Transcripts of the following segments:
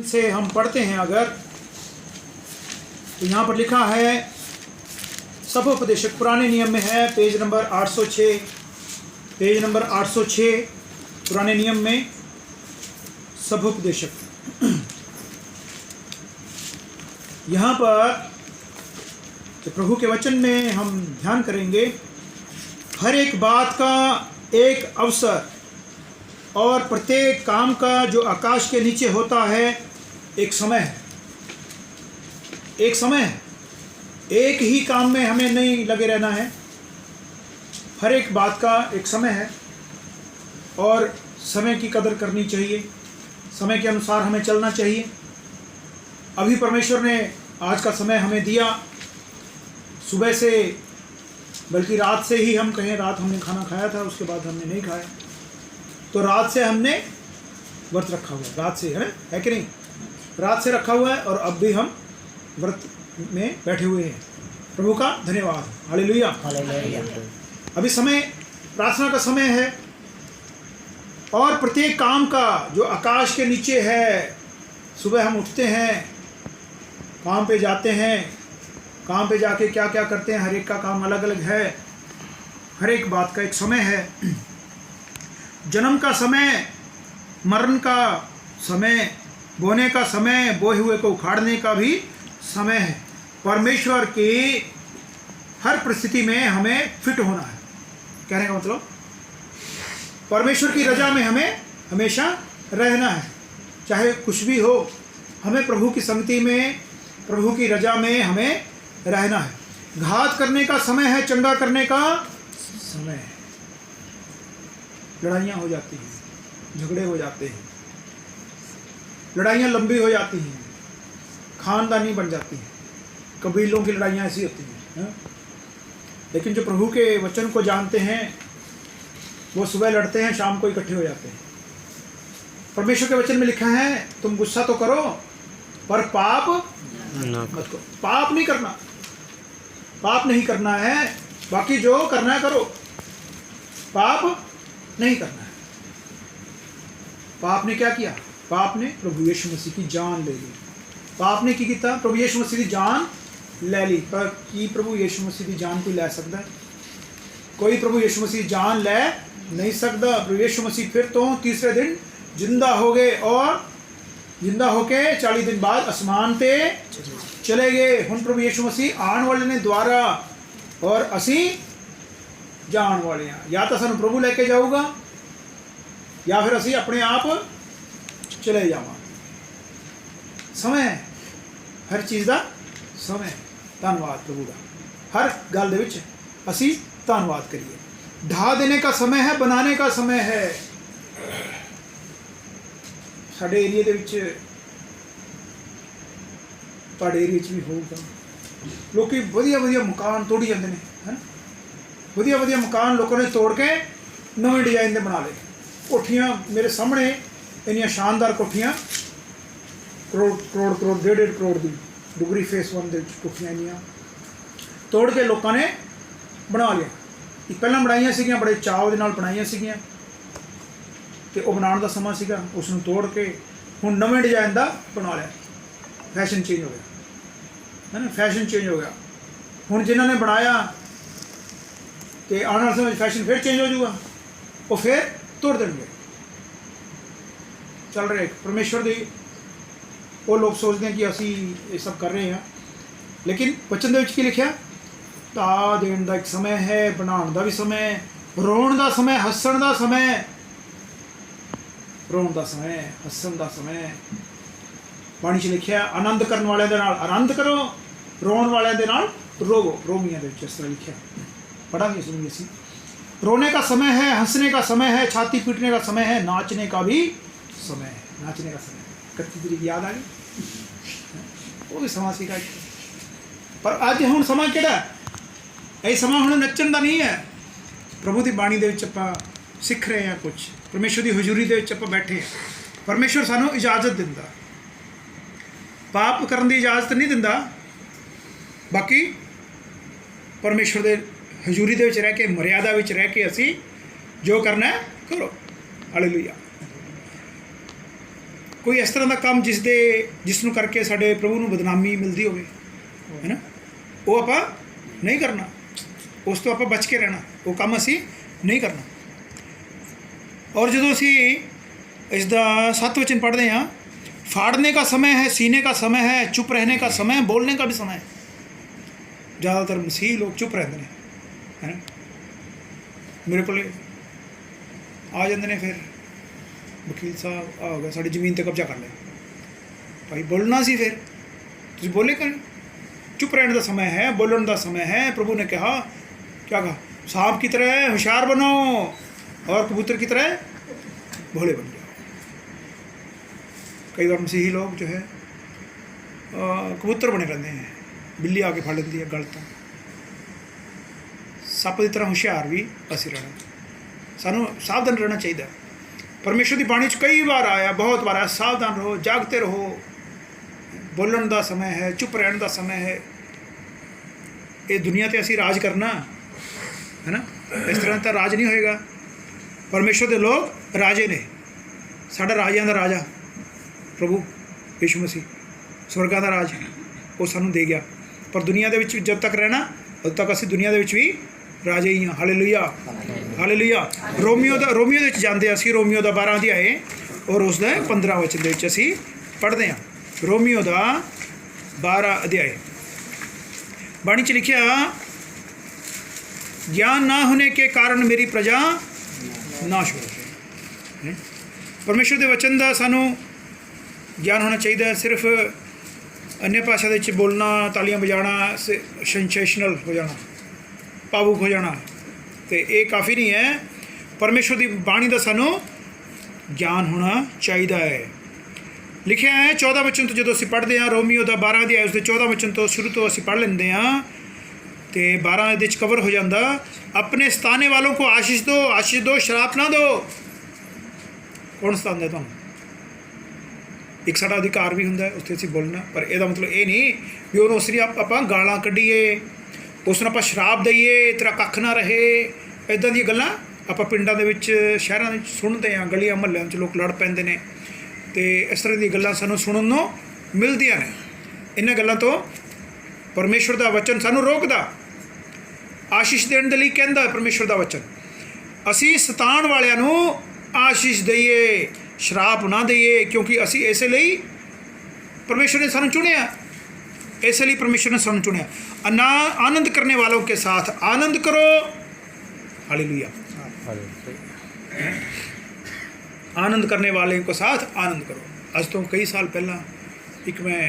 से हम पढ़ते हैं अगर, तो यहाँ पर लिखा है सभोपदेशक, पुराने नियम में है, पेज नंबर 806, पेज नंबर 806 पुराने नियम में सभोपदेशक। यहाँ पर तो प्रभु के वचन में हम ध्यान करेंगे, हर एक बात का एक अवसर और प्रत्येक काम का जो आकाश के नीचे होता है एक समय है, एक समय है। एक ही काम में हमें नहीं लगे रहना है, हर एक बात का एक समय है और समय की कदर करनी चाहिए, समय के अनुसार हमें चलना चाहिए। अभी परमेश्वर ने आज का समय हमें दिया, सुबह से, बल्कि रात से ही हम कहें, रात हमने खाना खाया था, उसके बाद हमने नहीं खाया, तो रात से हमने व्रत रखा हुआ है, रात से है कि नहीं, रात से रखा हुआ है और अब भी हम व्रत में बैठे हुए हैं। प्रभु का धन्यवाद, हालेलुया। अभी समय प्रार्थना का समय है और प्रत्येक काम का जो आकाश के नीचे है, सुबह हम उठते हैं, काम पे जाते हैं, काम पे जाके क्या क्या करते हैं, हर एक का काम अलग अलग है, हर एक बात का एक समय है। जन्म का समय, मरण का समय, बोने का समय, बोए हुए को उखाड़ने का भी समय है। परमेश्वर की हर परिस्थिति में हमें फिट होना है, कहने का मतलब परमेश्वर की रजा में हमें हमेशा रहना है, चाहे कुछ भी हो, हमें प्रभु की संगति में, प्रभु की रजा में हमें रहना है। घात करने का समय है, चंगा करने का समय है। लड़ाइयाँ हो जाती हैं, झगड़े हो जाते हैं, लड़ाइयाँ लंबी हो जाती हैं, खानदानी बन जाती हैं, कबीलों की लड़ाइयाँ ऐसी होती हैं। लेकिन जो प्रभु के वचन को जानते हैं वो सुबह लड़ते हैं, शाम को इकट्ठे हो जाते हैं। परमेश्वर के वचन में लिखा है, तुम गुस्सा तो करो पर पाप मत करो। पाप नहीं करना, पाप नहीं करना है, बाकी जो करना है करो, पाप नहीं करना है। पाप ने क्या किया? पाप ने प्रभु यीशु मसीह की जान ले ली। पाप ने की किया? प्रभु यीशु मसीह की जान ले ली। पर की प्रभु यीशु मसीह की जान कोई ले सकता है? कोई प्रभु यीशु मसीह जान ले नहीं सकता। प्रभु यीशु मसीह फिर तो तीसरे दिन जिंदा हो गए और जिंदा होके 40 दिन बाद आसमान पे चले गए। हुण प्रभु यीशु मसीह आने वाले ने द्वारा और असी जान वाले हैं। या तो सानू प्रभु लेके जाऊगा या फिर असी अपने आप चले जावांगे। समय है, हर चीज़ का समय है। धन्यवाद प्रभु का, हर गल दे विच असी धन्यवाद करिए। ढा देने का समय है, बनाने का समय है। साडे एरिए दे विच, तुहाडे एरिए च भी होगा, लोकी वधिया वधिया मकान तोड़ी जाते हैं, है ना। वधिया वधिया मकान लोगों ने तोड़ के नवे डिजाइन के बना ले। कोठियाँ मेरे सामने इन्नियां शानदार कोठियाँ, करोड़ करोड़ करोड़, 1.5 करोड़ की डुगरी फेस 1 के कोठियाँ इन्नियां तोड़ के लोगों ने बना लिया। पहलां बनाइयां सीगियां, बड़े चाव दे नाल बनाइयां सीगियां, ते वो बनाने का समा सीगा, उसनूं तोड़ के हुण नवे डिजाइन का बना लिया। फैशन चेंज हो गया, है ना, फैशन चेंज हो गया। हुण जिन्होंने बनाया तो आने वाले समय फैशन फिर चेंज हो जाऊगा, वो फिर तोड़ देंगे। चल रहे परमेश्वर दी, वो लोग सोचते हैं कि असी ये सब कर रहे हैं, लेकिन वचन दे विच की लिखिया? ढा देण दा एक समय है, बनाउण दा भी समय, रोण दा समय, हੱਸण दा समय, रोण दा समय, हੱਸण दा समय। बाणी च लिखिया, आनंद करन वालियां दे नाल आनंद करो, रोण वालियां दे नाल रोवो। रोमियां दे विच इस तरह लिखिया, पढ़ांगे सुनेंगे सी। रोने का समय है, हंसने का समय है, छाती पीटने का समय है, नाचने का भी समय है। नाचने का समय, 31 तरीक याद आ गई, वो भी समा सीगा। पर अज हुण समा किहड़ा? ये समा हुण नच्चण दा नहीं है। प्रभु की बाणी दे विच आपां सिख रहे हैं कुछ, परमेश्वर की हजूरी दे विच आपां बैठे हैं। परमेश्वर सानू इजाजत दिंदा, पाप करन दी इजाजत नहीं दिंदा, बाकी परमेश्वर दे हजूरी दे विच रह के, मर्यादा विच रह के असी जो करना है करो। हालेलुया। ਕੋਈ ਇਸ ਤਰ੍ਹਾਂ ਦਾ ਕੰਮ ਜਿਸ ਨੂੰ ਕਰਕੇ ਸਾਡੇ ਪ੍ਰਭੂ ਨੂੰ ਬਦਨਾਮੀ ਮਿਲਦੀ ਹੋਵੇ, ਹੈ ਨਾ, ਉਹ ਆਪਾਂ ਨਹੀਂ ਕਰਨਾ, ਉਸ ਤੋਂ ਆਪਾਂ ਬਚ ਕੇ ਰਹਿਣਾ, ਉਹ ਕੰਮ ਅਸੀਂ ਨਹੀਂ ਕਰਨਾ। और ਜਦੋਂ ਅਸੀਂ ਇਸ ਦਾ 7 वचन पढ़ते हैं, फाड़ने का समय है, सीने का समय है, चुप रहने का समय, बोलने का भी समय है। ज़्यादातर मसीह लोग चुप रहते हैं, है ना, मेरे को आ जाते हैं, फिर वकील साहब आ गया साड़ी ज़मीन पर कब्जा कर लिया, भाई बोलना सी, फिर तुम बोले कर, चुप रहने का समय है, बोलने का समय है। प्रभु ने कहा, क्या कहा, सांप की तरह होशियार बनो और कबूतर की तरह भोले बन जाओ। कई बार मसीही लोग जो है कबूतर बने रहते हैं, बिल्ली आके फड़ लेती है गल तो, सप की तरह होशियार भी असी रहना, सानू सावधान रहना चाहिए। परमेश्वर की बाणी कई बार आया, बहुत बार आया, सावधान रहो, जागते रहो, बोलने का समय है, चुप रहने का समय है। ये दुनिया ते असी राज करना है ना, इस तरह तो राज नहीं होएगा। परमेश्वर के लोग राजे ने, साडा राजियां दा राजा प्रभु यीशु मसीह स्वर्गां दा राज वो सानू दे गया, पर दुनिया दे विच जब तक रहना उद तक असी दुनिया दे विच भी राजे ही हाँ। Hallelujah, hallelujah. रोमियो दे विच जांदे असी, रोमियो दा 12 अध्याय और उसदा 15 वचन दे विच असी पढ़दे हां। रोमियो दा 12 अध्याय बाणी च लिखिया, ज्ञान ना होने के कारण मेरी प्रजा नाश हो गई। परमेश्वर के वचन का सानू ज्ञान होना चाहिए। सिर्फ अन्य भाषा के बोलना, तालियां बजाना, सेंसेशनल हो जाना, भावुक हो जाना, तो ये काफ़ी नहीं है। परमेश्वर की बाणी का सानू ज्ञान होना चाहिए है। लिखा है 14 वचन तो जो असी पढ़ते हैं, रोमियो का 12 अध्याय उसके 14 वचन तो शुरू तो असी पढ़ लेंगे हाँ, तो 12 ये कवर हो जाता। अपने सताने वालों को आशीष दो, आशीष दो, शराप ना दो। कौन सतांदा है तुहानूं? एक साडा अधिकार भी हुंदा है उत्थे असीं बोलना, पर यह मतलब ये नहीं भी उहनूं असीं आपां गालां कढीए, उस नूं आपां शराप दईए, तेरा कख ना रहे, इदां दी गल्लां आपां पिंडां दे विच शहरां दे विच सुणदे हां, गलियां महल्लिਆਂ 'ਚ लोग लड़ पैंदे ने, ते इस तरह दी गल्लां सानूं सुणन नूं मिलदियां ने। इन्हां गल्लां तो परमेश्वर का वचन सानू रोकदा, आशीष देने के लिए कहता है परमेश्वर का वचन। असी सताण वालियां नू आशीष दईए, शराप ना दईए, क्योंकि असी इसलिए परमेश्वर ने सानू चुनिया, इसलिए परमेश्वर ने सानू चुनिया। आनंद करने वालों के साथ आनंद करो। हालेलुया। आनंद करने वाले के साथ आनंद करो। अज तो कई साल पहला एक मैं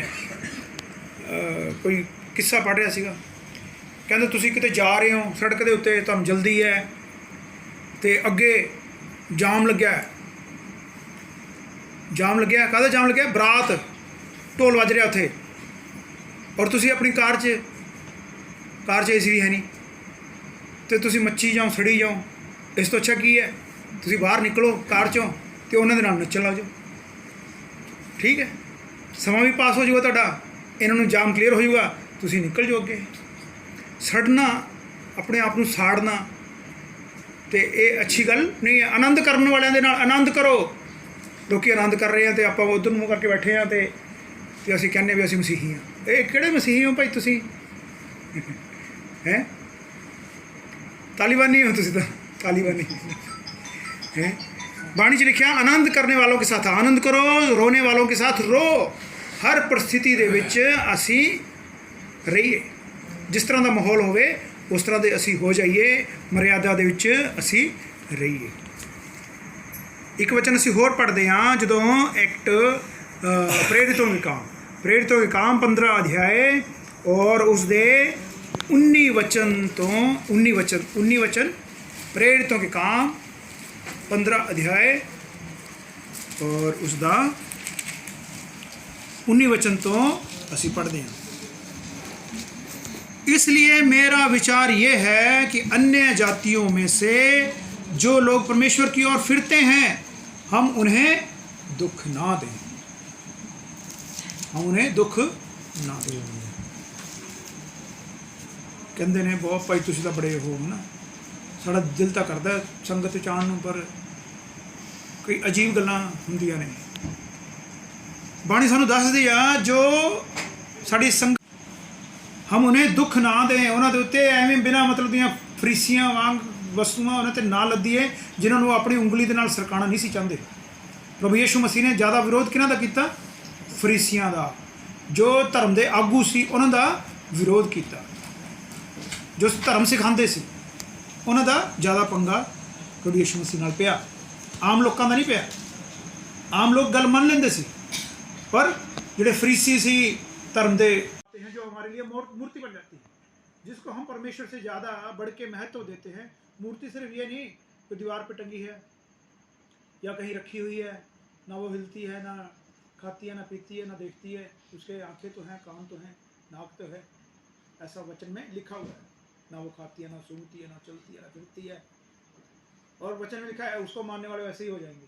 कोई किस्सा पढ़ रहा सीगा, कहते तुसीं किते जा रहे हो, सड़क के उत्ते तुहानूं जल्दी है, तो अगे जाम लग्या है, जाम लग्या, काहदा जाम लग्या, बरात ढोल वज रहा उत्थे, और तुसीं अपनी कार च एसी भी है नहीं, तो तुसीं मच्छी जाओ, सड़ी जाओ। इस तो अच्छा की है तुसीं बाहर निकलो कार चों तो उन्हां दे नाल नच्चण लग जाओ, ठीक है, समा भी पास हो जाऊगा तुहाडा, इन्हां नूं जाम क्लीयर हो जाऊगा, तुसीं निकल जाओ अगे। सड़ना, अपने आप को साड़ना, तो ये अच्छी गल नहीं है। आनंद करने वाले दे नाल आनंद करो। लोग आनंद कर रहे हैं तो आप उधर मुँह करके बैठे हैं, तो असीं कहने भी असीं मसीही हाँ। ये किहड़े मसीही हो भाई तुसीं? हैं तालिबानी हो तुसीं, तो तालिबानी हैं। बाणी च लिखिया, आनंद करने वालों के साथ आनंद करो, रोने वालों के साथ रो। हर परिस्थिति दे विच असीं रहिए, जिस तरह का माहौल होवे उस तरह के असी हो जाइए, मर्यादा दे विच असी रहिए। एक वचन असी होर पढ़ते हाँ, जदों एक्ट प्रेरितों के काम 15 अध्याय और उसदे 19 वचन तो 19 वचन प्रेरितों के काम 15 अध्याय और उसका 19 वचन तो असी पढ़ते हैं। इसलिए मेरा विचार ये है कि अन्य जातियों में से जो लोग परमेश्वर की ओर फिरते हैं, हम उन्हें दुख ना दें, हम उन्हें दुख ना दें। कहते ने बहुत भाई तुसीं तां बड़े हो ना, साड़ा दिल तो करता संगत चाण नूं, पर कई अजीब गल्लां हुंदियां ने। बाणी सानू दसदी आ जो साड़ी संग हम उन्हें दुख ना दें, उन्होंने उत्ते एवं बिना मतलब दियां फरीसियां वांग वस्तुआं उन्होंने ना लद्दीए जिन्होंने अपनी उंगली के नाल सरकाना नहीं सी चाहते। प्रभु यीशु मसीह ने ज़्यादा विरोध किन्हां दा कीता? फरीसियां दा, जो धर्म के आगू सी उन्हां दा विरोध किया, जो धर्म सिखाते सी उन्हां दा ज़्यादा पंगा प्रभु यीशु मसीह नाल पिया, आम लोगों का नहीं पिया। आम लोग गल मन लेंदे सी, पर जिहड़े फरीसी सी धर्म के हैं जो हमारे लिए मूर्ति बन जाती है, जिसको हम परमेश्वर से ज़्यादा बढ़ के महत्व देते हैं। मूर्ति सिर्फ ये नहीं कि दीवार पे टंगी है या कहीं रखी हुई है, ना वो हिलती है, ना खाती है, ना पीती है, ना देखती है, उसके आंखें तो हैं, कान तो हैं, नाक तो है, ऐसा वचन में लिखा हुआ है। ना वो खाती है, ना सूंघती है, ना चलती है, ना फिरती है, और वचन में लिखा है उसको मानने वाले वैसे ही हो जाएंगे,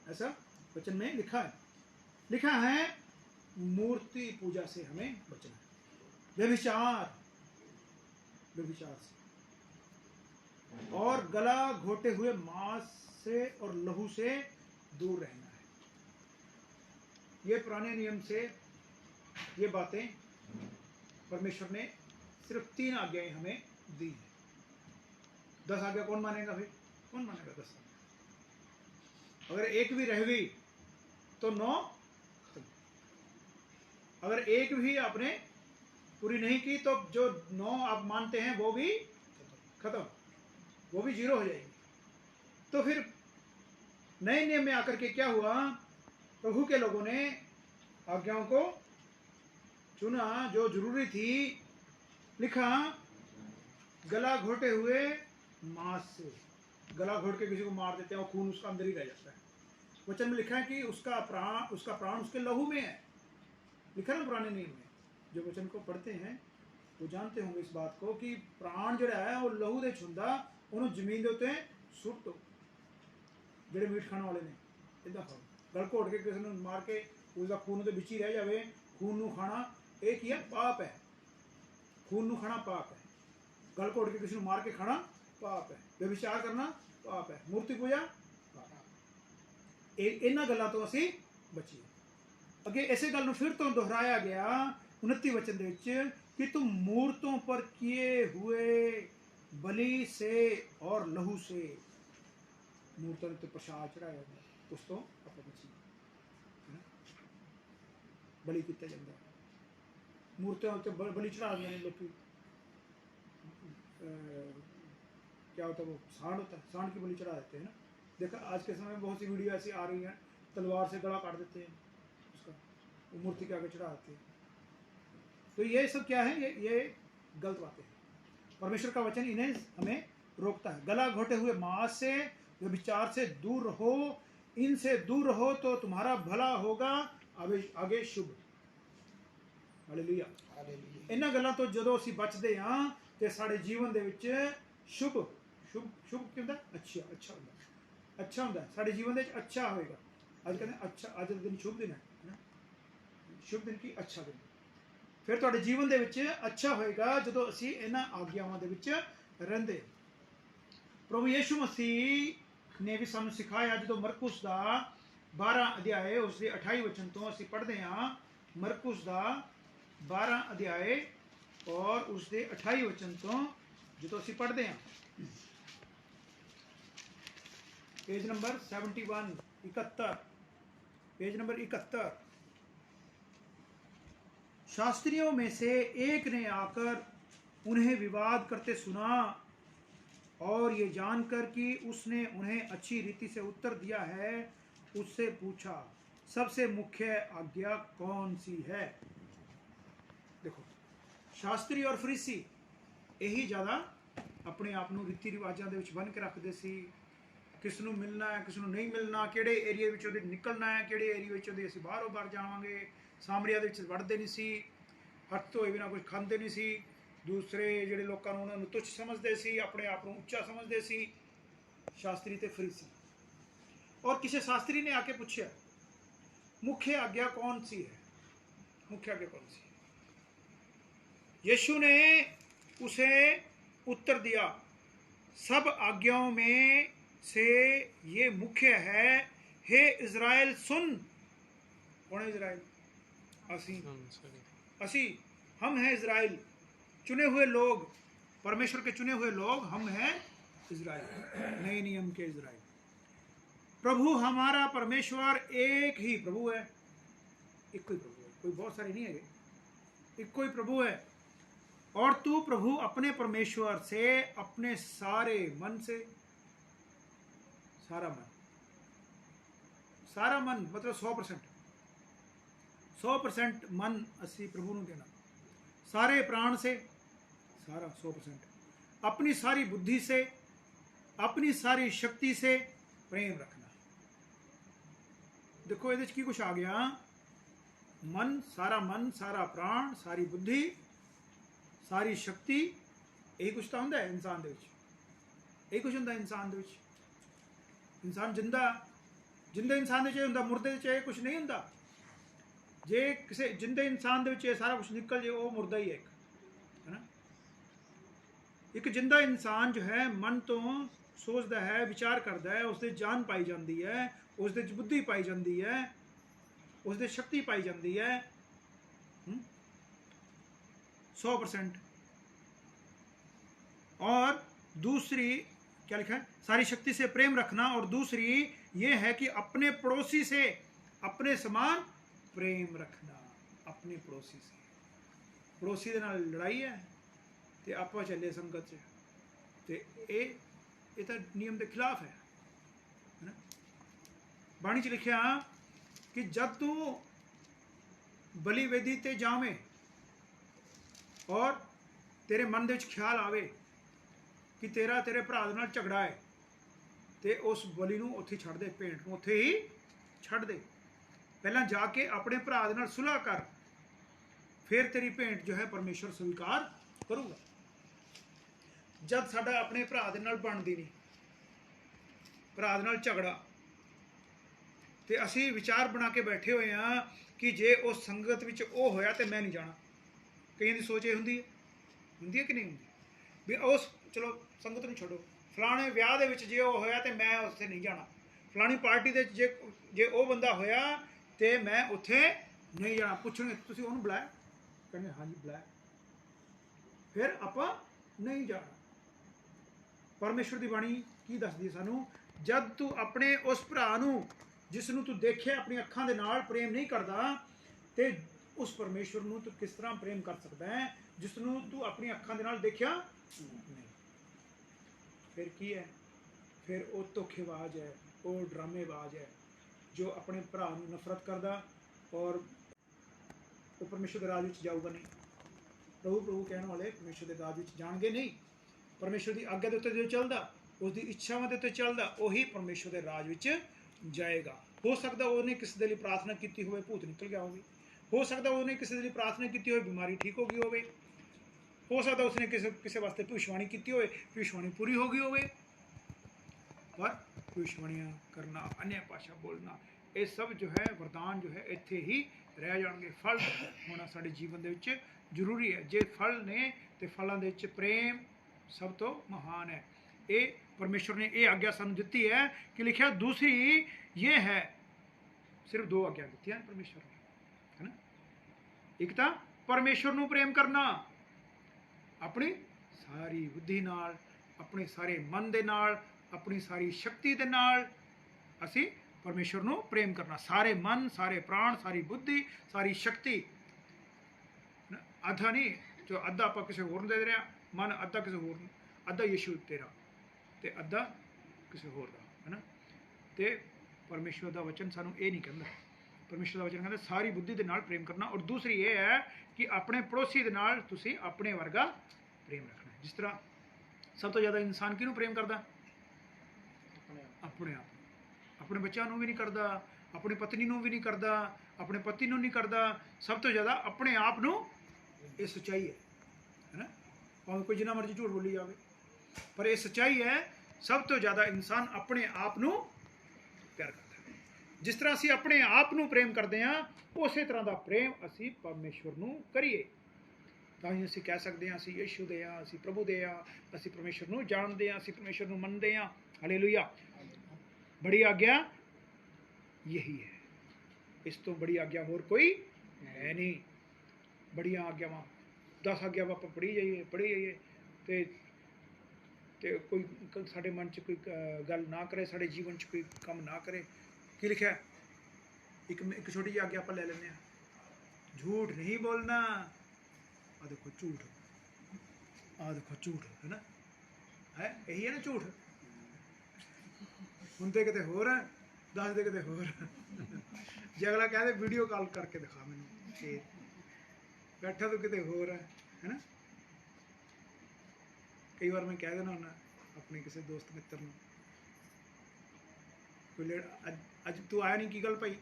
ऐसा वचन में लिखा है। लिखा है मूर्ति पूजा से हमें बचना है, व्यभिचार से, और गला घोटे हुए मांस से और लहू से दूर रहना है। ये पुराने नियम से ये बातें परमेश्वर ने सिर्फ 3 आज्ञाएं हमें दी है। 10 आज्ञा कौन मानेगा? फिर कौन मानेगा 10 आज्ञा? अगर एक भी रह गई तो 9, अगर एक भी आपने पूरी नहीं की तो जो 9 आप मानते हैं वो भी खत्म, वो भी 0 हो जाएगी। तो फिर नए नियम में आकर के क्या हुआ? प्रभु के लोगों ने आज्ञाओं को चुना जो जरूरी थी। लिखा गला घोटे हुए मांस से, गला घोट के किसी को मार देते हैं और खून उसका अंदर ही रह जाता है। वचन में लिखा है कि उसका प्राण उसके लहू में है, लिखा ना पुराने नियम में। जो वचन को पढ़ते हैं वो जानते होंगे इस बात को कि प्राण जो है वो लहू दे छुंदा उन्होंने जमीन के उत्ते सुट दो। ਜਿਹੜੇ मीट खाने वाले ने इदा खाओ, गल घोट के किसी ने मार के उसका खून तो बिच ही रह जाए, खून नू खाना ये की है? पाप है। खून नू खाना पाप है, गल घोट के किसी को मार के खाना पाप है, व्यभिचार करना पाप है, मूर्ति पूजा पाप है। इन्हां गल्लां तो असीं बचीए। अगे इसे गल नू फिर तो दोहराया गया 29 वचन दे विच कि तुम मूर्तों पर किए हुए बलि से और लहू से, मूर्तों ने प्रसाद चढ़ाया उस तो आप बची, बलि किया जाता है। मूर्तियों उत्ते बलि चढ़ा दिया ने लोग, क्या होता है वो सांड होता है, सांड की बलि चढ़ा देते हैं ना। देखा आज के समय में बहुत सी वीडियो ऐसी आ रही हैं, तलवार से गला काट देते हैं उसका, वो मूर्ति के आगे चढ़ा देते हैं। तो ये सब क्या है? ये गलत बातें हैं। परमेश्वर का वचन इन्हें हमें रोकता है। गला घोटे हुए मांस से, व्यभिचार से दूर रहो, इनसे दूर रहो तो तुम्हारा भला होगा, आगे शुभ। हालेलुया। इन्हां गल्लां तो जदों असीं बचदे हां ते साडे जीवन दे विच शुभ की हुंदा अच्छा हुंदा है, साडे जीवन दे विच अच्छा होएगा। अज कहते अच्छा, अज दा दिन शुभ दिन है, शुभ दिन की अच्छा दिन। फिर तुहाडे जीवन दे विच अच्छा होएगा जदों असीं इन्हां आग्यावां दे विच रहिंदे। प्रभु यीशु मसीह ने भी सानू सिखाया, जो मरकुस का 12 अध्याय उसके 28 वचन तो असीं पढ़ते हैं। मरकुस का 12 अध्याय और उसके 28 वचन तो जो असीं पढ़ते हैं, पेज नंबर 71 71, पेज नंबर 71। शास्त्रियों में से एक ने आकर उन्हें विवाद करते सुना और ये जानकर कि उसने उन्हें अच्छी रीति से उत्तर दिया है, उससे पूछा, सबसे मुख्य आज्ञा कौन सी है? देखो, शास्त्री और फरीसी यही ज़्यादा अपने आप को रीति रिवाजों के बन के रखते सी। किस नूं मिलना है, किस नूं नहीं मिलना, किहड़े एरिए विचों दे निकलना है, किहड़े एरिए विचों दे असीं बाहरों बाहर जावांगे। सामरिया दे विच वड़दे नहीं सी, हत्थ धोए बिना कुछ खांदे नहीं सी, दूसरे जिहड़े लोकां नूं उन्हां नूं तुच्छ समझदे सी, अपने आप नूं उच्चा समझदे सी, शास्त्री ते फरीसी। और किसी शास्त्री ने आके पूछा, मुख्य आज्ञा कौन सी है? मुख्य आज्ञा कौन सी है? यीशु ने उसे उत्तर दिया, सब आज्ञाओं में से ये मुख्य है, हे इज़राइल सुन, कौन है इजराइल? असी हम हैं इजराइल, चुने हुए लोग, परमेश्वर के चुने हुए लोग हम हैं इजराइल, नए नियम के इजराइल। प्रभु हमारा परमेश्वर एक ही प्रभु है, एक कोई प्रभु है, कोई बहुत सारे नहीं है, एक कोई प्रभु है। और तू प्रभु अपने परमेश्वर से अपने सारे मन से, सारा मन, सारा मन मतलब 100% मन असी प्रभु ਨੂੰ देना, सारे प्राण से, सारा 100%, अपनी सारी बुद्धि से, अपनी सारी शक्ति से प्रेम रखना। देखो ये की कुछ आ गया, मन, सारा प्राण, सारी बुद्धि, सारी शक्ति, यही कुछ तो ਹੁੰਦਾ इंसान ਦੇ ਵਿੱਚ, यही कुछ ਹੁੰਦਾ इंसान ਦੇ ਵਿੱਚ। इंसान जिंदा इंसान ਦੇ ਵਿੱਚ ਹੁੰਦਾ, मुर्दे ਦੇ ਵਿੱਚ कुछ नहीं ਹੁੰਦਾ। जे किसी जिंदे इंसान ਦੇ ਵਿੱਚ सारा कुछ निकल जाए वो मुर्दा ही है ना। एक जिंदा इंसान जो है मन तो सोचता है, विचार करता है, उससे जान पाई जाती है, उसदे बुद्धि पाई जाती है, उसदे शक्ति पाई जाती है 100%। और दूसरी क्या लिखा है, सारी शक्ति से प्रेम रखना। और दूसरी ये है कि अपने पड़ोसी से अपने समान प्रेम रखना। अपने पड़ोसी से, पड़ोसी दे नाल लड़ाई है तो आप चले संगत से, ये तो नियम के खिलाफ है ना। बाणी च लिखिया कि जब तू बलि वेदी ते जावे और तेरे मन दे ख्याल आवे कि तेरे भरा दे नाल झगड़ा है, तो उस बलि नूं उत्थे छड्ड दे, भेंट नूं उत्थे ही छड्ड दे। पहला जाके अपने भरा दे नाल सुलह कर, फिर तेरी भेंट जो है परमेश्वर स्वीकार करूगा। जब साडा अपने भरा दे नाल बनदी नहीं, भरा दे नाल झगड़ा, तो असी विचार बना के बैठे हुए हैं कि जे उस संगत विच वो होया तो मैं नहीं जाना। कई की सोच ये होंदी है कि नहीं होंदी भी उस, चलो संगत नूं छड्डो, फलाने विआह दे विच जे वो होया तो मैं उत्थे नहीं जाना, फलानी पार्टी दे जे वो बंदा होया तो मैं उत्थे नहीं जाना। पुछणगे तुसीं उहनूं बुलाया, कहणगे हाँ जी बुलाया, फिर आपां नहीं जाना। परमेश्वर की बाणी की दसदी है सानूं, जब तू अपने उस भरा नूं जिसनूं तू देखिया अपनी अखां दे नाल प्रेम नहीं करदा, ते उस परमेश्वर नूं तू किस तरह प्रेम कर सकदा है जिसनूं तू अपनी अखां दे नाल देखिया नहीं। फिर की है, फिर वो धोखेबाज है, वो ड्रामेबाज है जो अपने भरा नूं नफरत करदा और वो परमेश्वर के राज विच जाऊगा नहीं। प्रभु प्रभु कहने वाले परमेश्वर के राज विच जाणगे नहीं। परमेश्वर की आज्ञा के उत्ते जो चलदा, उसकी इच्छावां दे उत्ते चलदा, वही परमेश्वर के राज विच जाएगा। हो सकता उन्हें किसी के लिए प्रार्थना की हो, भूत निकल गया हो सकता उन्हें किसी के लिए प्रार्थना की हो, बीमारी ठीक हो गई हो सकता उसने किसी वास्ते भविष्यवाणी की हो, भविष्यवाणी पूरी हो गई हो। पर भविष्यवाणियां करना, अन्य भाषा बोलना, ये सब जो है वरदान जो है इत्थे ही रह जाएंगे। फल होना साडे जीवन दे विच जरूरी है। जे फल ने तो फलों दे विच प्रेम सब तो महान है। ये परमेश्वर ने ये आज्ञा सानू दिती है कि लिखा दूसरी ये है, सिर्फ दो आज्ञा दी है परमेश्वर ने, है ना। एक तो परमेश्वर नू प्रेम करना अपनी सारी बुद्धि नाल, अपने सारे मन दे नाल, अपनी सारी शक्ति दे नाल असी परमेश्वर नू प्रेम करना। सारे मन, सारे प्राण, सारी बुद्धि, सारी शक्ति, आधा नहीं जो अद्धा आप किसी होर नूं दे रहे हैं, मन अद्धा किसी होर, अद्धा यीशु तेरा ते अद्धा किसी होर दा, है ना। तो परमेश्वर का वचन सानू ये नहीं कहता। परमेश्वर का वचन कहता सारी बुद्धि के नाल प्रेम करना। और दूसरी ये है कि अपने पड़ोसी के नाल तुसी अपने वर्गा प्रेम रखना। जिस तरह सब तो ज़्यादा इंसान किनू प्रेम करता? अपने आप। अपने बच्चों भी नहीं करता, अपनी पत्नी नू भी नहीं करता, अपने पति नू नहीं करता, सब तो ज़्यादा अपने आप नू। ये सच्चाई है ना। भावें कोई जिन्ना मर्जी झूठ बोली जाए, पर यह सच्चाई है। सब तो ज़्यादा इंसान अपने आप नू प्यार करता है। जिस तरह असी अपने आप नू प्रेम करते हैं, उस तरह का प्रेम असी परमेश्वर नू करिए, ताकि असी कह सकते हैं असी यीशु दे आ, असी प्रभु दे आ, असी परमेश्वर नू जानते हैं, असी परमेश्वर नू मनते हैं। हालेलुया। बड़ी आज्ञा यही है। इस तो बड़ी आज्ञा होर कोई है नहीं। बड़िया आज्ञावां 10 आज्ञावां आपां पढ़ी जाइए ते कोई साडे मन च कोई गल ना करे, साडे जीवन च कोई काम ना करे। की लिखा है? एक छोटी जी आज्ञा आपां ले लैंदे हां, झूठ नहीं बोलना। आ देखो झूठ, आ देखो झूठ, है ना, है यही है ना झूठ। हुंदे किते होर है, दसदे किते होर जे अगला कहदे वीडियो कॉल करके दिखा मैनूं, फिर बैठा तो किते होर है ना। कई बार मैं कह देना हुन्ना अपने किसी दोस्त मित्र नूं, कोई अज तू आया नहीं, की गल भाई?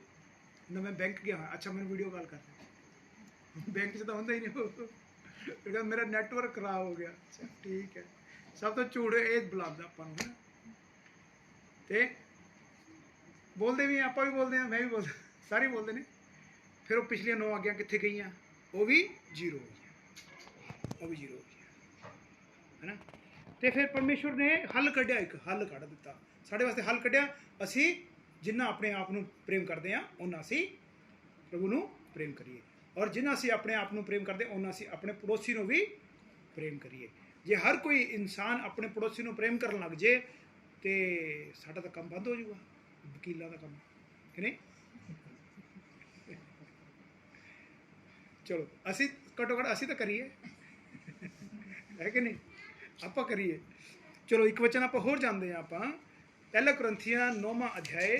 ना मैं बैंक गया हाँ। अच्छा मैंने वीडियो कॉल कर बैंक च तो होंदा ही नहीं, मेरा नैटवर्क खराब हो गया। अच्छा ठीक है, सब तो झूठ ये बुलांदा आपां नूं ते बोलते भी आप भी बोलते हैं, मैं भी बोलता, सारे बोलते हैं। फिर वो पिछलियां 9 आज्ञा कित्थे गईयां? वो भी जीरो हो गई, वो भी जीरो हो गई, है ना। तो फिर परमेश्वर ने हल कढ़िया, एक हल कढ़ दिता साढ़े वास्ते, हल कढ़िया। असी जिन्ना अपने आप नूं प्रेम करते हैं उन्ना असी प्रभु नूं प्रेम करिए, और जिन्ना असी अपने आप नूं प्रेम करते उन्ना असी अपने पड़ोसी नूं भी प्रेम करिए। जे हर कोई इंसान अपने पड़ोसी नूं प्रेम करन लग जाए तो साडा तो काम बंद हो जाऊगा, वकीलों का काम, कि नहीं? चलो असी घट्टो घट्ट असी तो करिए, है कि नहीं? आप करिए। चलो एक वचन आप होर जानते हैं, आप पहला कुरिन्थियां 9वां अध्याय,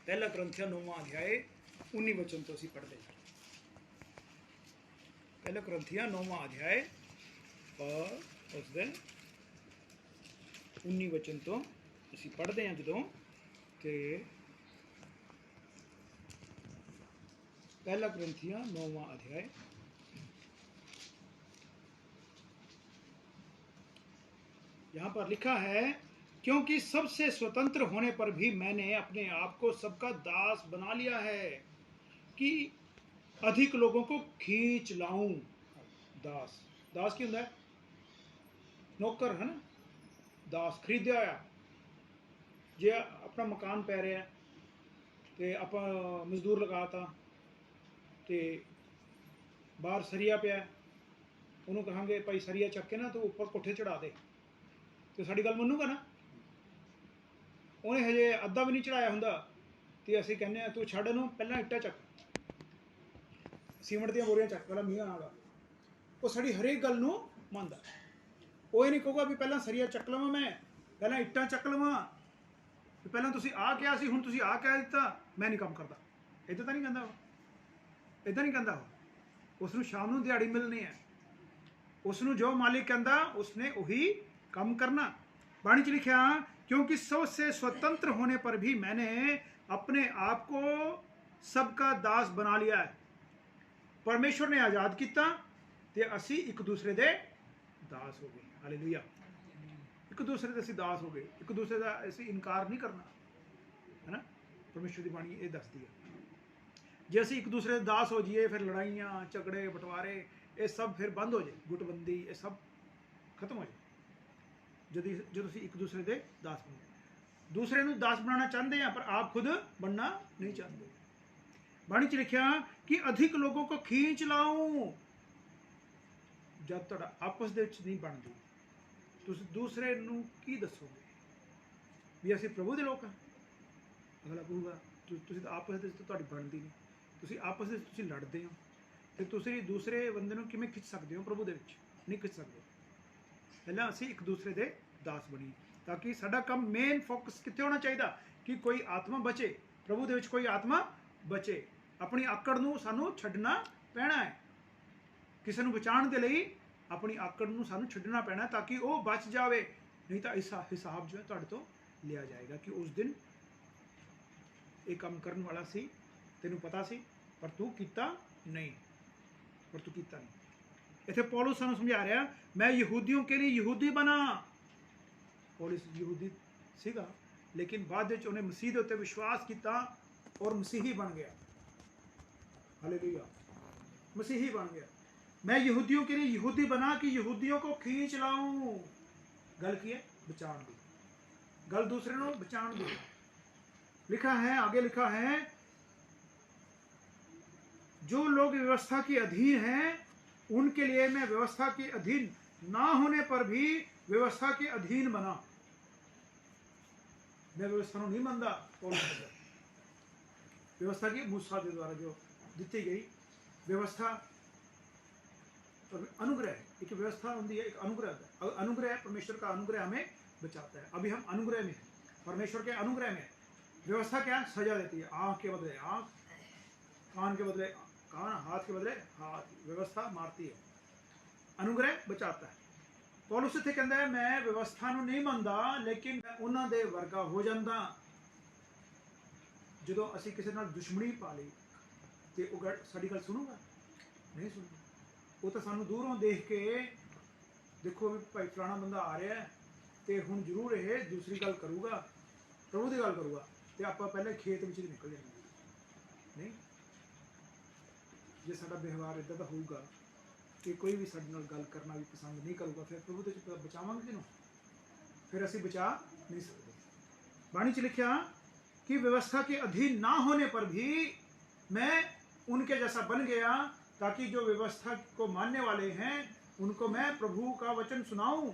पहला कुरिन्थियां 9वां अध्याय 19 वचन तो असी पढ़ते हैं। पहला कुरिन्थियां 9वां अध्याय और उसके 19 वचन तो असी पढ़ते हैं जो कि पहला कुरिन्थियां 9वां अध्याय यहाँ पर लिखा है, क्योंकि सबसे स्वतंत्र होने पर भी मैंने अपने आप को सबका दास बना लिया है कि अधिक लोगों को खींच लाऊं। दास, दास की होंदा है? नौकर, है ना। दास खरीदया होया, जे अपना मकान पै रहा है तो आप मजदूर लगाता तो बाहर सरिया पिया, उन्होंने कहांगे भाई सरिया चक के ना तो ऊपर कोठे चढ़ा दे, तो साड़ी गल मनूगा ना। उन्हें हजे अद्धा भी नहीं चढ़ाया होंदा तो असीं कहने तू छड्ड नूं, पहलां इट्टा चक, सीमेंट दी बोरियां चक पहलां मींह आना, वो साड़ी हरेक गल नूं मनदा। वो ये नहीं कहूगा भी पहलां सरिया चक लवां, मैं पहलां इट्टां चक लवां, पहलां तुसीं आ कहा सी हुण तुसीं आ कह दित्ता, मैं नहीं काम करदा। इदां तां नहीं कहंदा वो, इदां नहीं कहंदा वो। उसनूं शाम नूं दिहाड़ी मिलनी है, उसनूं जो मालिक कहंदा उसने उही काम करना। बाणी च लिखिया, क्योंकि सबसे स्वतंत्र होने पर भी मैंने अपने आप को सबका दास बना लिया है। परमेश्वर ने आज़ाद किया तो असी एक दूसरे दे दास हो गए। हालेलुया। एक दूसरे दे असी दास हो गए, एक दूसरे का असी इनकार नहीं करना, है ना। परमेश्वर की बाणी ये दसदी है। जे असी एक दूसरे दे दास हो जाइए फिर लड़ाइयाँ झगड़े बंटवारे ये सब फिर बंद हो जाए, गुटबंदी ये सब खत्म हो जाए जो तुसी एक दूसरे दे दास बन जाए। दूसरे नूं दास बनाना चाहते हैं पर आप खुद बनना नहीं चाहते। बाणी च लिखिया कि अधिक लोगों को खींच लाऊं। जब तुहाडा आपस दे विच नहीं बनदी तुसीं दूसरे नूं की दसोगे भी असीं प्रभु दे लोक हां? अगला कहूगा तुसीं तां आपस दे तुहाडी बनदी नहीं, तुसीं आपस दे तुसीं लड़दे हो ते तुसीं दूसरे बंदे नूं किवें खिच सकदे हो? प्रभु दे विच नहीं खिच सकदे। पहलां असीं एक दूसरे दे दास बणीए ताकि साडा काम मेन फोकस कित्थे होना चाहिए कि कोई आत्मा बचे, प्रभु दे विच कोई आत्मा बचे। अपनी आकड़ नूं सानूं छड्डना पैना है, किसी नूं बचाउण दे लई अपनी आकड़ नूं सानूं छड्डना पैना है ताकि वो बच जावे, नहीं तो इस हिसाब जो है तुहाडे तो लिया जाएगा कि उस दिन ये काम करन वाला सी, तेनूं पता सी पर तू कीता नहीं, पर तू कीता नहीं। इत्थे पौलुस सानूं समझा रहा, मैं यहूदियों के लिए यहूदी बना। पौलुस यहूदी सीगा लेकिन बाद विच उन्हें मसीह दे उत्ते विश्वास किया और मसीही बन गया। हालेलुया, मसीही बन गया। मैं यहूदियों के लिए यहूदी बना कि यहूदियों को खींच लाऊं। गल की है बचाण दी, गल दूसरे नूं बचाण दी। लिखा है, आगे लिखा है जो लोग व्यवस्था के अधीन हैं उनके लिए मैं व्यवस्था के अधीन ना होने पर भी व्यवस्था के अधीन बना। मैं व्यवस्था नहीं मानता। व्यवस्था की मूसा के द्वारा जो दी गई व्यवस्था अनुग्रह, एक व्यवस्था होती है, एक अनुग्रह। अनुग्रह परमेश्वर का अनुग्रह हमें बचाता है। अभी हम अनुग्रह में हैं, परमेश्वर के अनुग्रह में। व्यवस्था क्या सजा देती है, आंख के बदले आंख, कान के बदले कान, हाथ के बदले हाथ। व्यवस्था मारती है, अनुग्रह बचाता है। पौलुस इत्थे कहता है मैं व्यवस्था ਨੂੰ नहीं ਮੰਨਦਾ लेकिन ਉਹਨਾਂ ਦੇ ਵਰਗਾ ਹੋ ਜਾਂਦਾ। ਜਦੋਂ ਅਸੀਂ ਕਿਸੇ ਨਾਲ ਦੁਸ਼ਮਣੀ ਪਾ ਲਈ ਤੇ ਉਹ ਸਾਡੀ ਗੱਲ ਸੁਣੂਗਾ नहीं ਸੁਣੂਗਾ। ਉਹ ਤਾਂ ਸਾਨੂੰ ਦੂਰੋਂ ਦੇਖ ਕੇ ਦੇਖੋ ਵੀ ਭਾਈ ਫਲਾਣਾ ਬੰਦਾ ਆ ਰਿਹਾ ਤੇ ਹੁਣ ਜ਼ਰੂਰ ਇਹ ਦੂਸਰੀ ਗੱਲ ਕਰੂਗਾ, ਪ੍ਰਭੂ ਦੀ ਗੱਲ ਕਰੂਗਾ, ਤੇ ਆਪਾਂ ਪਹਿਲੇ ਖੇਤ ਵਿੱਚ ਹੀ ਨਿਕਲ ਜਾਵਾਂਗੇ। ਨਹੀਂ, ਜੇ ਸਾਡਾ ਵਿਵਹਾਰ ਇਦਾਂ ਦਾ ਹੋਊਗਾ कि कोई भी साडे नाल गल करना भी पसंद नहीं करूगा, फिर प्रभु तो बचावांगे किनों? फिर असी बचा नहीं सकते। बाणी च लिखिया कि व्यवस्था के अधीन ना होने पर भी मैं उनके जैसा बन गया, ताकि जो व्यवस्था को मानने वाले हैं उनको मैं प्रभु का वचन सुनाऊं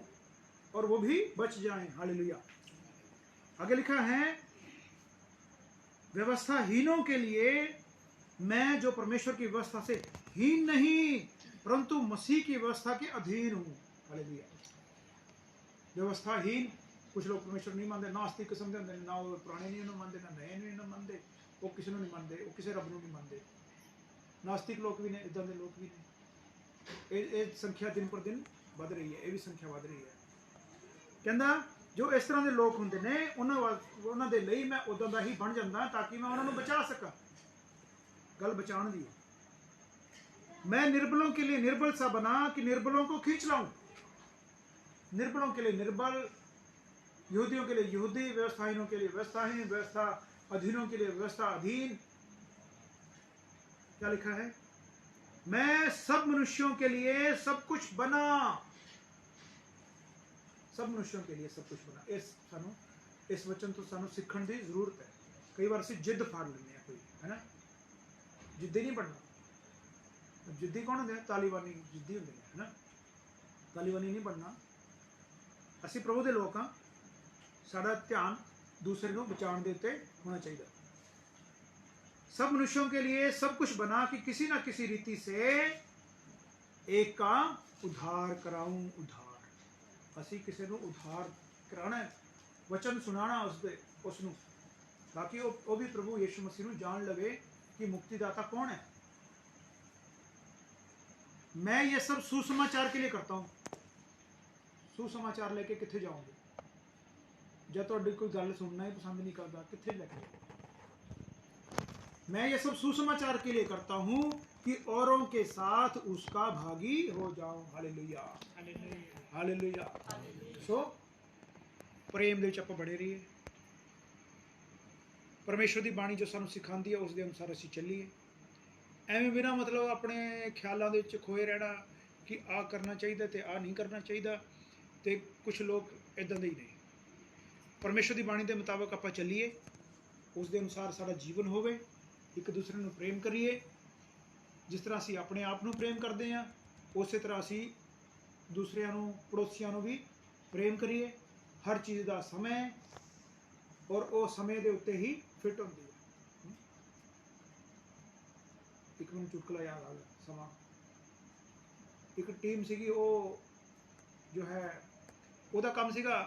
और वो भी बच जाएं। हालेलुया। आगे लिखा है व्यवस्थाहीनों के लिए मैं जो परमेश्वर की व्यवस्था से हीन नहीं परंतु मसीह की व्यवस्था के अधीन हूं। हालेलुया। व्यवस्थाहीन कुछ लोग परमेश्वर नहीं मानते, नास्तिक किस्म के होंगे, ना वो पुराने नियम मानते, ना नए नियम मानते, वो किसी को नहीं मानते, वो किसी रब को नहीं मानते। नास्तिक लोग भी ने, इदां दे लोग भी ने। ये संख्या दिन पर दिन बढ़ रही है, ये भी संख्या बढ़ रही है। कहंदा जो इस तरह के लोग होंगे ने उन्हां दे लई मैं उदां दा ही बन जांदा ताकि मैं उन्हां नूं बचा सकां। गल बचाण दी। मैं निर्बलों के लिए निर्बल सा बना कि निर्बलों को खींच लाऊं। निर्बलों के लिए निर्बल, यहूदियों के लिए यहूदी, व्यवस्थाहीनों के लिए व्यवस्थाहीन, व्यवस्था अधीनों के लिए व्यवस्था अधीन। क्या लिखा है? मैं सब मनुष्यों के लिए सब कुछ बना। सब मनुष्यों के लिए सब कुछ बना। इस वचन तो सानू सीखण की जरूरत है। कई बार असीं जिद फाड़ लेंगे कोई, है ना? जिद्दी नहीं बनना। जिद्दी कौन होंगे? तालीबानी जिद्दी होंगे, है ना? तालीबानी नहीं बनना। असीं प्रभु के लोग हाँ, साडा ध्यान दूसरे को बचाने के उत्ते होना चाहिए। सब मनुष्यों के लिए सब कुछ बना कि किसी ना किसी रीति से एक का उद्धार कराऊं। उद्धार असीं किसी को उद्धार कराना है, वचन सुनाना उसनूं, ताकि वो भी प्रभु यीशु मसीह नूं जान लवे कि मुक्तिदाता कौन है। मैं ये सब सुसमाचार के लिए करता हूं। सुसमाचार लेके किथे जाओगे? जब तो कोई गल सुनना ही पसंद नहीं करता, किथे लेके? मैं ये सब सुसमाचार के लिए करता हूं कि औरों के साथ उसका भागी हो जाऊं। Hallelujah, hallelujah. सो प्रेम दे विच आपां बने रहिए। परमेश्वर की बाणी जो सानू सिखाती है उस अनुसार असीं चलीए। एवं बिना मतलब अपने ख्यालों के खोए रहना कि आ करना चाहिए तो आ नहीं करना चाहिए, तो कुछ लोग इदां दे ही नहीं। परमेश्वर की बाणी के मुताबिक आप चलीए, उस अनुसार साड़ा जीवन होवे, एक दूसरे को प्रेम करिए। जिस तरह असीं अपने आप को प्रेम करते हैं उस तरह असीं दूसरिया पड़ोसियों को भी प्रेम करिए। हर चीज़ का समय और वो समय के उत्ते ही फिट होती है। एक मैंने चुटकुला याद आ गया। समा एक टीम सी, वो जो है वह काम सीगा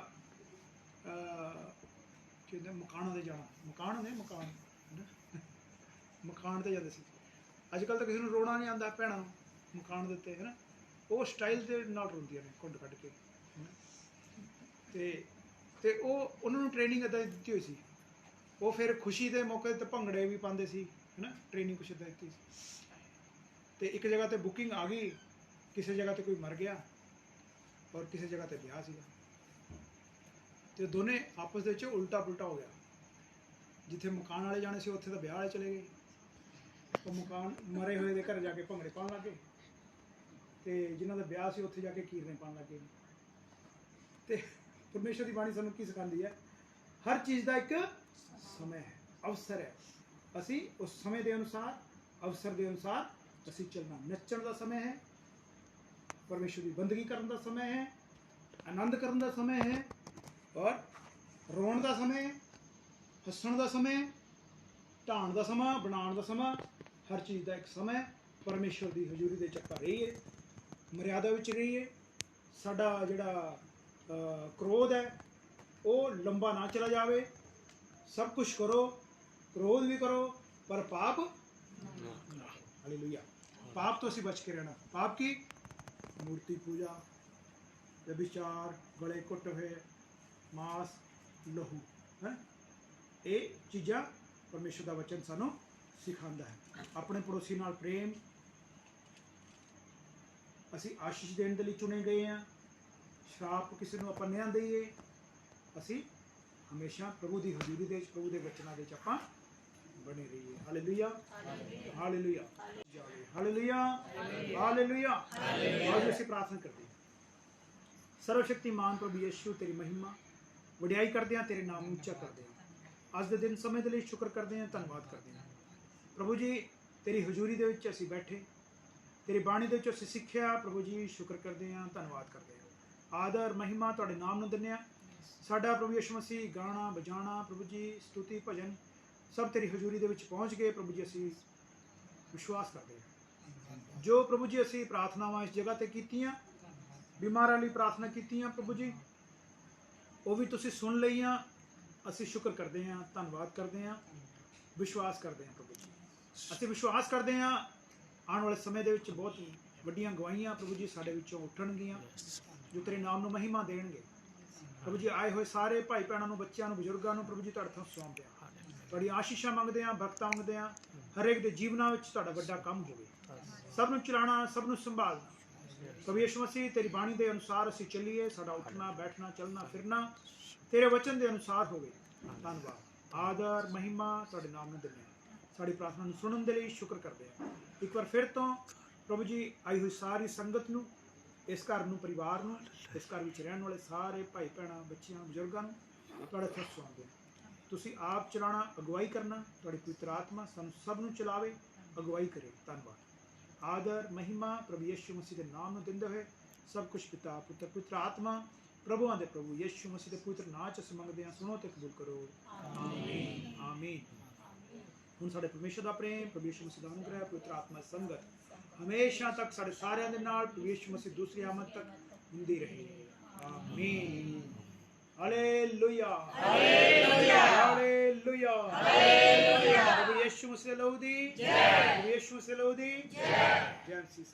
मकाना से जाना। मकान ने मकान मकान से जाते सी। अजकल तो किसी को रोना नहीं आता, भैन मकान देते है ना, वो स्टाइल के नाल रोंदियां ने घुंड कट के। ते उन्होंने ट्रेनिंग इदा दी हुई सी। वो फिर खुशी के मौके पर भंगड़े भी पाते सी, है ना? ट्रेनिंग कुछ इदा दी। तो एक जगह तो बुकिंग आ गई, किसी जगह तो कोई मर गया और किसी जगह तो ब्याह सीगा। तो दोनों आपस के उल्टा पुलटा हो गया। जिथे मकान वाले जाने से उत्थे तो ब्याह वाले चले गए। तो मकान मरे हुए के घर जाके भंगड़े पान लग गए, तो जिन्हों का ब्याह से उत्थे जाके कीरने पान लग गए। तो परमेश्वर की बाणी सानू की सिखाती है? हर चीज़ का एक समय है, अवसर है। असी उस समय के अनुसार, अवसर के अनुसार ਅਸੀਂ ਚੱਲਣਾ। ਨੱਚਣ ਦਾ ਸਮੇਂ ਹੈ, ਪਰਮੇਸ਼ਰ ਦੀ ਬੰਦਗੀ ਕਰਨ ਦਾ ਸਮੇਂ ਹੈ, ਆਨੰਦ ਕਰਨ ਦਾ ਸਮੇਂ ਹੈ, ਔਰ ਰੋਣ ਦਾ ਸਮੇਂ ਹੈ, ਹੱਸਣ ਦਾ ਸਮੇਂ, ਢਾਣ ਦਾ ਸਮਾਂ, ਬਣਾਉਣ ਦਾ ਸਮਾਂ, ਹਰ ਚੀਜ਼ ਦਾ ਇੱਕ ਸਮਾਂ। ਪਰਮੇਸ਼ਰ ਦੀ ਹਜ਼ੂਰੀ ਦੇ ਚੱਕਰ ਰਹੀਏ, ਮਰਿਆਦਾ ਵਿੱਚ ਰਹੀਏ। ਸਾਡਾ ਜਿਹੜਾ ਕ੍ਰੋਧ ਹੈ ਉਹ ਲੰਬਾ ਨਾ ਚਲਾ ਜਾਵੇ। ਸਭ ਕੁਝ ਕਰੋ, ਕ੍ਰੋਧ ਵੀ ਕਰੋ, ਪਰ ਪਾਪ ਨਾ। ਹਾਲੇਲੂਇਆ। ਪਾਪ ਤੋਂ ਅਸੀਂ ਬਚ ਕੇ ਰਹਿਣਾ। ਪਾਪ ਕੀ? ਮੂਰਤੀ ਪੂਜਾ, ਵਿਚਾਰ, ਗਲੇ ਘੁੱਟ ਹੋਏ, ਮਾਸ, ਲਹੂ ਹੈ। ਇਹ ਚੀਜ਼ਾਂ ਪਰਮੇਸ਼ਰ ਦਾ ਵਚਨ ਸਾਨੂੰ ਸਿਖਾਉਂਦਾ ਹੈ। ਆਪਣੇ ਪੜੋਸੀ ਨਾਲ ਪ੍ਰੇਮ। ਅਸੀਂ ਆਸ਼ੀਸ਼ ਦੇਣ ਦੇ ਲਈ ਚੁਣੇ ਗਏ ਹਾਂ। ਸ਼ਰਾਪ ਕਿਸੇ ਨੂੰ ਆਪਾਂ ਨਾ ਦਈਏ। ਅਸੀਂ ਹਮੇਸ਼ਾ ਪ੍ਰਭੂ ਦੀ ਹਜ਼ੂਰੀ ਦੇ ਵਿੱਚ, ਪ੍ਰਭੂ ਦੇ ਵਚਨਾਂ ਦੇ ਵਿੱਚ ਆਪਾਂ ਬਣੇ ਰਹੀਏ। Hallelujah, hallelujah, hallelujah, hallelujah. ਅੱਜ ਅਸੀਂ ਪ੍ਰਾਰਥਨਾ ਕਰਦੇ ਹਾਂ। ਸਰਵਸ਼ਕਤੀਮਾਨ ਪ੍ਰਭੂ ਯਿਸੂ, ਤੇਰੀ ਮਹਿਮਾ ਵਡਿਆਈ ਕਰਦੇ ਹਾਂ, ਤੇਰੇ ਨਾਮ ਨੂੰ ਉੱਚਾ ਕਰਦੇ ਹਾਂ। ਅੱਜ ਦੇ ਦਿਨ ਸਮੇਂ ਦੇ ਲਈ ਸ਼ੁਕਰ ਕਰਦੇ ਹਾਂ, ਧੰਨਵਾਦ ਕਰਦੇ ਹਾਂ। ਪ੍ਰਭੂ ਜੀ, ਤੇਰੀ ਹਜ਼ੂਰੀ ਦੇ ਵਿੱਚ ਅਸੀਂ ਬੈਠੇ, ਤੇਰੀ ਬਾਣੀ ਦੇ ਵਿੱਚ ਅਸੀਂ ਸਿੱਖਿਆ। ਪ੍ਰਭੂ ਜੀ, ਸ਼ੁਕਰ ਕਰਦੇ ਹਾਂ, ਧੰਨਵਾਦ ਕਰਦੇ ਹਾਂ। ਆਦਰ ਮਹਿਮਾ ਤੁਹਾਡੇ ਨਾਮ ਨੂੰ ਦਿੰਦੇ ਹਾਂ। ਸਾਡਾ ਪ੍ਰਭੂ ਯਿਸੂ ਮਸੀਹ ਗਾਣਾ ਵਜਾਣਾ, ਪ੍ਰਭੂ ਜੀ ਸਤੁਤੀ ਭਜਨ ਸਭ ਤੇਰੀ ਹਜ਼ੂਰੀ ਦੇ ਵਿੱਚ ਪਹੁੰਚ ਗਏ। ਪ੍ਰਭੂ ਜੀ, ਅਸੀਂ ਵਿਸ਼ਵਾਸ ਕਰਦੇ ਹਾਂ ਜੋ ਪ੍ਰਭੂ ਜੀ ਅਸੀਂ ਪ੍ਰਾਰਥਨਾਵਾਂ ਇਸ ਜਗ੍ਹਾ ਤੇ ਕੀਤੀਆਂ, ਬਿਮਾਰਾਂ ਲਈ ਪ੍ਰਾਰਥਨਾ ਕੀਤੀਆਂ, ਪ੍ਰਭੂ ਜੀ ਉਹ ਵੀ ਤੁਸੀਂ ਸੁਣ ਲਈਆਂ। ਅਸੀਂ ਸ਼ੁਕਰ ਕਰਦੇ ਹਾਂ, ਧੰਨਵਾਦ ਕਰਦੇ ਹਾਂ, ਵਿਸ਼ਵਾਸ ਕਰਦੇ ਹਾਂ। ਪ੍ਰਭੂ ਜੀ, ਅਸੀਂ ਵਿਸ਼ਵਾਸ ਕਰਦੇ ਹਾਂ ਆਉਣ ਵਾਲੇ ਸਮੇਂ ਦੇ ਵਿੱਚ ਬਹੁਤ ਵੱਡੀਆਂ ਗਵਾਹੀਆਂ ਪ੍ਰਭੂ ਜੀ ਸਾਡੇ ਵਿੱਚੋਂ ਉੱਠਣਗੀਆਂ ਜੋ ਤੇਰੇ ਨਾਮ ਨੂੰ ਮਹਿਮਾ ਦੇਣਗੇ। ਪ੍ਰਭੂ ਜੀ, ਆਏ ਹੋਏ ਸਾਰੇ ਭਾਈ ਭੈਣਾਂ ਨੂੰ, ਬੱਚਿਆਂ ਨੂੰ, ਬਜ਼ੁਰਗਾਂ ਨੂੰ ਪ੍ਰਭੂ ਜੀ ਤੁਹਾਡੇ ਹੱਥੋਂ ਸੌਂਪਦੇ ਹਾਂ। ਤੁਹਾਡੀਆਂ ਆਸ਼ੀਸ਼ਾਂ ਮੰਗਦੇ ਹਾਂ, ਬਰਕਤਾਂ ਮੰਗਦੇ ਹਾਂ। ਹਰੇਕ ਦੇ ਜੀਵਨਾਂ ਵਿੱਚ ਤੁਹਾਡਾ ਵੱਡਾ ਕੰਮ ਹੋਵੇ। ਸਭ ਨੂੰ ਚਲਾਉਣਾ, ਸਭ ਨੂੰ ਸੰਭਾਲਣਾ। ਪ੍ਰਭੂ ਯਿਸੂ ਮਸੀਹ, ਤੇਰੀ ਬਾਣੀ ਦੇ ਅਨੁਸਾਰ ਅਸੀਂ ਚੱਲੀਏ। ਸਾਡਾ ਉੱਠਣਾ, ਬੈਠਣਾ, ਚੱਲਣਾ, ਫਿਰਨਾ ਤੇਰੇ ਵਚਨ ਦੇ ਅਨੁਸਾਰ ਹੋਵੇ। ਧੰਨਵਾਦ, ਆਦਰ ਮਹਿਮਾ ਤੁਹਾਡੇ ਨਾਮ ਨੂੰ ਦਿੰਦੇ ਹਾਂ। ਸਾਡੀ ਪ੍ਰਾਰਥਨਾ ਨੂੰ ਸੁਣਨ ਦੇ ਲਈ ਸ਼ੁਕਰ ਕਰਦੇ ਹਾਂ। ਇੱਕ ਵਾਰ ਫਿਰ ਤੋਂ ਪ੍ਰਭੂ ਜੀ, ਆਈ ਹੋਈ ਸਾਰੀ ਸੰਗਤ ਨੂੰ, ਇਸ ਘਰ ਨੂੰ, ਪਰਿਵਾਰ ਨੂੰ, ਇਸ ਘਰ ਵਿੱਚ ਰਹਿਣ ਵਾਲੇ ਸਾਰੇ ਭਾਈ ਭੈਣਾਂ, ਬੱਚਿਆਂ, ਬਜ਼ੁਰਗਾਂ ਨੂੰ ਤੁਹਾਡੇ ਹੱਥ ਸੌਂਪਦੇ ਹਾਂ। ਤੁਸੀਂ ਆਪ ਚਲਾਉਣਾ, ਅਗਵਾਈ ਕਰਨਾ। ਤੁਹਾਡੀ ਪਵਿੱਤਰ ਆਤਮਾ ਸਾਨੂੰ ਸਭ ਨੂੰ ਚਲਾਵੇ, ਅਗਵਾਈ ਕਰੇ। ਧੰਨਵਾਦ, ਆਦਰ ਮਹਿਮਾ ਪ੍ਰਭੂ ਯਿਸੂ ਮਸੀਹ ਦੇ ਨਾਮ ਨੂੰ ਦਿੰਦੇ ਹੋਏ ਸਭ ਕੁਝ ਪਿਤਾ, ਪੁੱਤਰ, ਪਵਿੱਤਰ ਆਤਮਾ, ਪ੍ਰਭੂਆਂ ਦੇ ਪ੍ਰਭੂ ਯਿਸੂ ਮਸੀਹ ਦੇ ਪਵਿੱਤਰ ਨਾਂ 'ਚ ਅਸੀਂ ਮੰਗਦੇ ਹਾਂ। ਸੁਣੋ ਤੇ ਕਬੂਲ ਕਰੋ। ਆਮੀਨ, ਆਮੀਨ। ਹੁਣ ਸਾਡੇ ਪਰਮੇਸ਼ਰ ਦਾ ਪ੍ਰੇਮ, ਪ੍ਰਭੂ ਯਿਸੂ ਮਸੀਹ ਦਾ ਅਨੁਗ੍ਰਹਿ, ਪਵਿੱਤਰ ਆਤਮਾ ਦੀ ਸੰਗਤ ਹਮੇਸ਼ਾ ਤੱਕ ਸਾਡੇ ਸਾਰਿਆਂ ਦੇ ਨਾਲ, ਪ੍ਰਭੂ ਯਿਸੂ ਮਸੀਹ ਦੂਸਰੀ ਆਮਦ ਤੱਕ ਹੁੰਦੀ ਰਹੇ। ਆਮੀਨ। Hallelujah, hallelujah, hallelujah, hallelujah. ਪ੍ਰਭੂ ਯਿਸੂ ਮਸੀਹ ਦੇ ਲਹੂ ਦੀ ਜੈ, ਪ੍ਰਭੂ ਯਿਸੂ ਮਸੀਹ ਦੇ ਲਹੂ ਦੀ ਜੈ। ਜੈ ਮਸੀਹ।